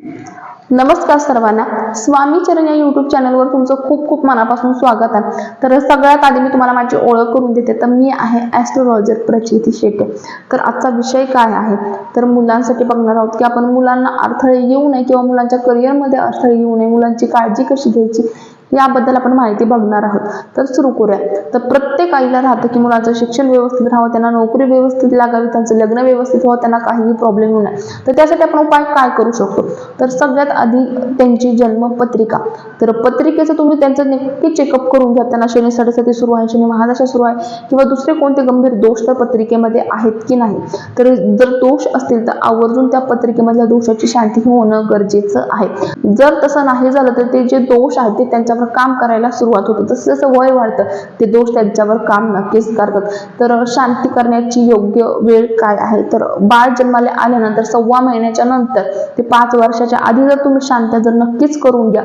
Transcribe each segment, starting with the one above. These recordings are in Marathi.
नमस्कार सर्वांना, स्वामी चरण या यूट्यूब चॅनलवर तुमचं खूप खूप मनापासून स्वागत आहे। तर सगळ्यात आधी मी तुम्हाला माझी ओळख करून देते। तर मी आहे ॲस्ट्रोलॉजर प्रचिती शेटे। तर आजचा विषय काय आहे तर मुलांसाठी बघणार आहोत की आपण मुलांना अडथळे येऊ नये किंवा मुलांच्या करिअरमध्ये अडथळे येऊ नये, मुलांची काळजी कशी घ्यायची याबद्दल आपण माहिती बघणार आहोत। तर सुरू करूया। तर प्रत्येक आईला राहतं की मुलाचं शिक्षण व्यवस्थित राहावं, त्यांना नोकरी व्यवस्थित लागावी, त्यांचं लग्न व्यवस्थित व्हावं, त्यांना काहीही प्रॉब्लेम येऊ नये। तर त्यासाठी आपण उपाय काय करू शकतो तर सगळ्यात आधी त्यांची जन्मपत्रिका। तर पत्रिकेचं तुम्ही त्यांचं नक्की चेकअप करून घ्या, त्यांना शनी साडेसाती सुरू आहे, शनी महादशा सुरू आहे किंवा दुसरे कोणते गंभीर दोष त्या पत्रिकेमध्ये आहेत की नाही। तर जर दोष असतील तर आवर्जून त्या पत्रिकेमधल्या दोषाची शांती होणं गरजेचं आहे। जर तसं नाही झालं तर ते जे दोष आहेत ते त्यांच्यावर काम करायला सुरुवात होतं। जसं जसं वय वाढतं ते दोष त्यांच्यावर काम नक्कीच करतात। तर शांती करण्याची योग्य वेळ काय आहे तर बाळ जन्माला आल्यानंतर 6 महिन्याच्या नंतर ते 5 वर्षाच्या आधी जर तुम्ही शांत्या जर नक्कीच करून घ्या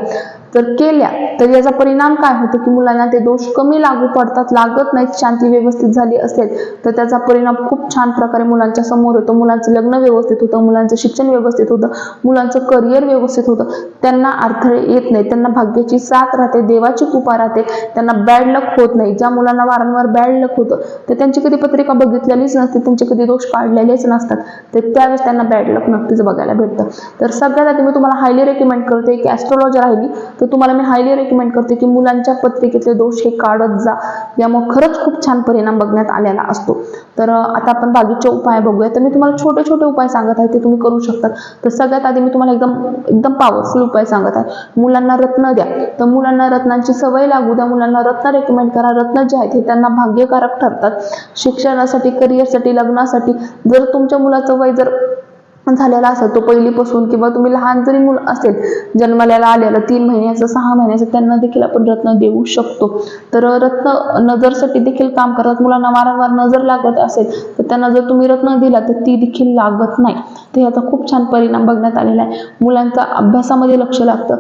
तर केल्या तर याचा परिणाम काय होतो की मुलांना ते दोष कमी लागू पडतात, लागत नाहीत। शांती व्यवस्थित झाली असेल तर त्याचा परिणाम खूप छान प्रकारे मुलांच्या समोर येतो। मुलांचं लग्न व्यवस्थित होतं, मुलांचं शिक्षण व्यवस्थित होतं, मुलांचं करिअर व्यवस्थित होतं, त्यांना अडथळे येत नाही, त्यांना भाग्याची साथ राहते, देवाची कृपा राहते, त्यांना बॅड लक होत नाही। ज्या मुलांना वारंवार बॅड लक होतं तर त्यांची कधी पत्रिका बघितलेलीच नसते, त्यांचे कधी दोष काढलेलेच नसतात, तर त्यावेळेस त्यांना बॅड लक नक्कीच बघायला भेटतं। तर सगळ्यात आधी मी तुम्हाला हायली रेकमेंड करते की ॲस्ट्रोलॉजर आहे मी, तर तुम्हाला मी हायली रेकमेंड करते की मुलांच्या पत्रिकेतले दोष हे काढत जा, यामुळे खरंच खूप छान परिणाम बघण्यात आलेला असतो। तर आता आपण बाकीचे उपाय बघूया। तर मी तुम्हाला छोटे छोटे उपाय सांगत आहे, ते तुम्ही करू शकता। तर सगळ्यात आधी मी तुम्हाला एकदम पॉवरफुल उपाय सांगत आहे। मुलांना रत्न द्या, तर मुलांना रत्नांची सवय लागू द्या, मुलांना रत्न रेकमेंड करा। रत्न जे आहेत हे त्यांना भाग्यकारक ठरतात शिक्षणासाठी, करिअरसाठी, लग्नासाठी। जर तुमच्या मुलाचं वय जर झालेला असेल तो पहिलीपासून किंवा तुम्ही लहान जरी मूल असेल जन्माला आलेलं 3 महिन्याचं 6 महिन्याचं त्यांना देखील आपण रत्न देऊ शकतो। तर रत्न नजरसाठी देखील काम करतात। मुलांना वारंवार नजर लागत असेल तर त्यांना जर तुम्ही रत्न दिला तर ती देखील लागत नाही, तर याचा खूप छान परिणाम बघण्यात आलेला आहे। मुलांचा अभ्यासामध्ये लक्ष लागतं,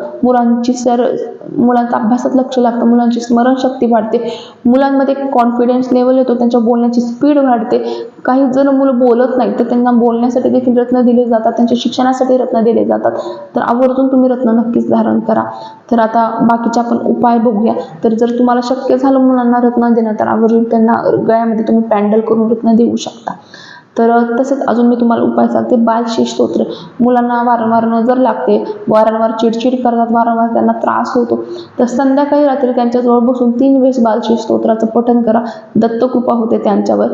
मुलांचा अभ्यासात लक्ष लागतं, मुलांची स्मरणशक्ती वाढते, मुलांमध्ये कॉन्फिडन्स लेवल येतो, त्यांच्या बोलण्याची स्पीड वाढते। काही जण मुलं बोलत नाही तर त्यांना बोलण्यासाठी देखील रत्न दिले जातात, त्यांच्या शिक्षणासाठी रत्न दिले जातात। तर आवर्जून तुम्ही रत्न नक्कीच धारण करा। तर आता बाकीचे आपण उपाय बघूया। तर जर तुम्हाला शक्य झालं मुलांना रत्न देणं तर आवर्जून त्यांना गळ्यामध्ये तुम्ही पॅन्डल करून रत्न देऊ शकता। तर तसेच अजून मी तुम्हाला उपाय सांगते, बालशीष स्तोत्र। मुलांना वारंवार नजर लागते, वारंवार चिडचिड करतात, वारंवार त्यांना त्रास होतो, तर संध्याकाळी रात्री त्यांच्याजवळ बसून 3 वेळेस बालशीष स्तोत्राचं पठण करा, दत्तकृपा होते त्यांच्यावर।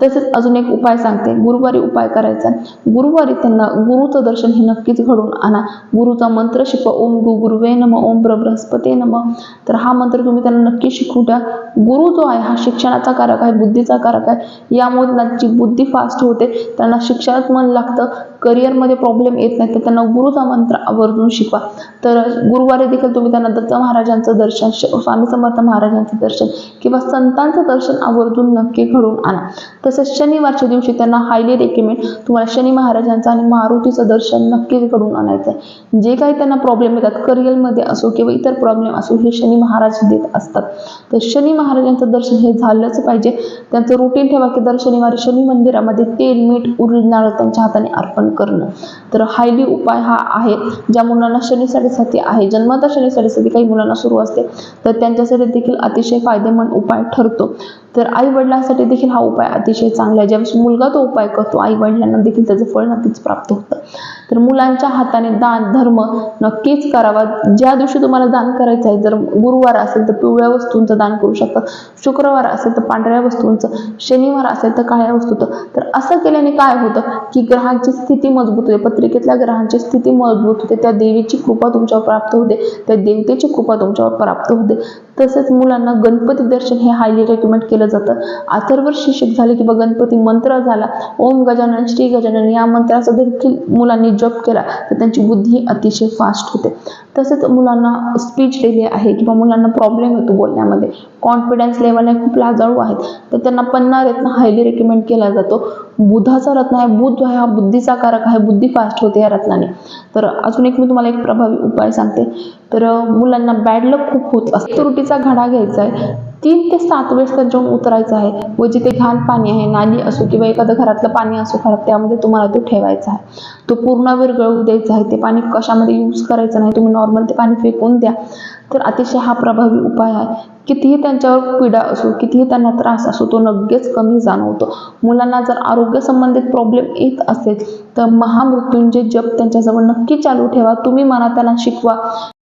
तसेच अजून एक उपाय सांगते, गुरुवारी उपाय करायचा। गुरुवारी त्यांना गुरुचं दर्शन हे नक्कीच घडून आणा। गुरुचा मंत्र शिकवा, ओम गुरुवे नमः, ओम बृहस्पते नमः। तर हा मंत्र तुम्ही त्यांना नक्की शिकवू द्या। गुरु जो आहे हा शिक्षणाचा कारक आहे, बुद्धीचा कारक आहे, यामुळे त्यांची बुद्धी फास्ट होते, त्यांना शिक्षणात मन लागतं, करिअरमध्ये प्रॉब्लेम येत नाही, तर त्यांना गुरुचा मंत्र आवर्जून शिकवा। तर गुरुवारी देखील तुम्ही त्यांना दत्त महाराजांचं दर्शन, स्वामी समर्थ महाराजांचं दर्शन किंवा संतांचं दर्शन आवर्जून नक्की घडून आणा। तसंच शनिवारच्या दिवशी त्यांना हायली रेकमेंड तुम्हाला शनी महाराजांचं आणि मारुतीचं दर्शन नक्कीच घडून आणायचं आहे। जे काही त्यांना प्रॉब्लेम येतात करिअरमध्ये असो किंवा इतर प्रॉब्लेम असो हे शनी महाराज देत असतात, तर शनी महाराजांचं दर्शन हे झालंच पाहिजे। त्यांचं रुटीन ठेवा की दर शनिवारी शनी मंदिरामध्ये तेल, मीठ, उडीद डाळ त्यांच्या हाताने अर्पण करणं। तर हायली उपाय हा आहे। ज्या मुलांना शनी साडेसाती आहे, जन्मतः शनी साडेसाती काही मुलांना सुरू असते, तर त्यांच्यासाठी देखील अतिशय फायदेमंद उपाय ठरतो। तर आई वडिलांसाठी देखील हा उपाय अतिशय चांगला आहे। ज्यावेळेस मुलगा तो उपाय करतो आई वडिलांना देखील त्याचं फळ नक्कीच प्राप्त होतं। तर मुलांच्या हाताने दान धर्म नक्कीच करावा। ज्या दिवशी तुम्हाला दान करायचं आहे, जर गुरुवार असेल तर पिवळ्या वस्तूंचं दान करू शकता, शुक्रवार असेल तर पांढऱ्या वस्तूंचं, शनिवार असेल तर काळ्या वस्तूचं। तर असं केल्याने काय होतं की ग्रहांची स्थिती मजबूत होते, पत्रिकेतल्या ग्रहांची स्थिती मजबूत होते, त्या देवीची कृपा तुमच्यावर प्राप्त होते, त्या देवतेची कृपा तुमच्यावर प्राप्त होते। तसेच मुलांना गणपती दर्शन हे हायली रेकमेंड केलं जातं। अथर्व शीर्षक झाले किंवा गणपती मंत्र झाला, ओम गजानन श्री गजानन या मंत्राचा देखील मुलांनी जप केला तर त्यांची बुद्धी अतिशय फास्ट होते। तसेच मुलांना स्पीच डिले आहे किंवा मुलांना प्रॉब्लेम येतो बोलण्यामध्ये, कॉन्फिडन्स लेवल आहे, खूप लाजाळू आहेत, तर त्यांना पन्ना रत्न हायली रेकमेंड केला जातो। बुधाचा रत्न आहे, बुध आहे हा बुद्धीचा कारक आहे, बुद्धी फास्ट होते या रत्नाने। तर अजून एक मी तुम्हाला एक प्रभावी उपाय सांगते। तर मुलांना बॅड लक खूप होत असते, त्रुटीचा घडा घ्यायचा आहे, 3 ते 7 वेळेस त्यात जाऊन उतरायचं आहे व जिथे घाण पाणी आहे, नाली असो किंवा एखादं घरातलं पाणी असो खराब, त्यामध्ये तुम्हाला तो ठेवायचा आहे. तो पूर्ण विरघळू द्यायचा आहे. ते पाणी कशामध्ये यूज करायचं नाही. तुम्ही नॉर्मल ते पाणी फेकून द्या. तर अतिशय हा प्रभावी उपाय आहे. कितीही त्यांच्यावर पीडा असो, कितीही त्यांना त्रास असो, तो लगेच कमी जाणवतो. मुलांना जर आरोग्य संबंधित प्रॉब्लेम येत असेल तर महामृत्युंजय जप त्यांच्याजवळ नक्की चालू ठेवा. तुम्ही मनात त्यांना शिकवा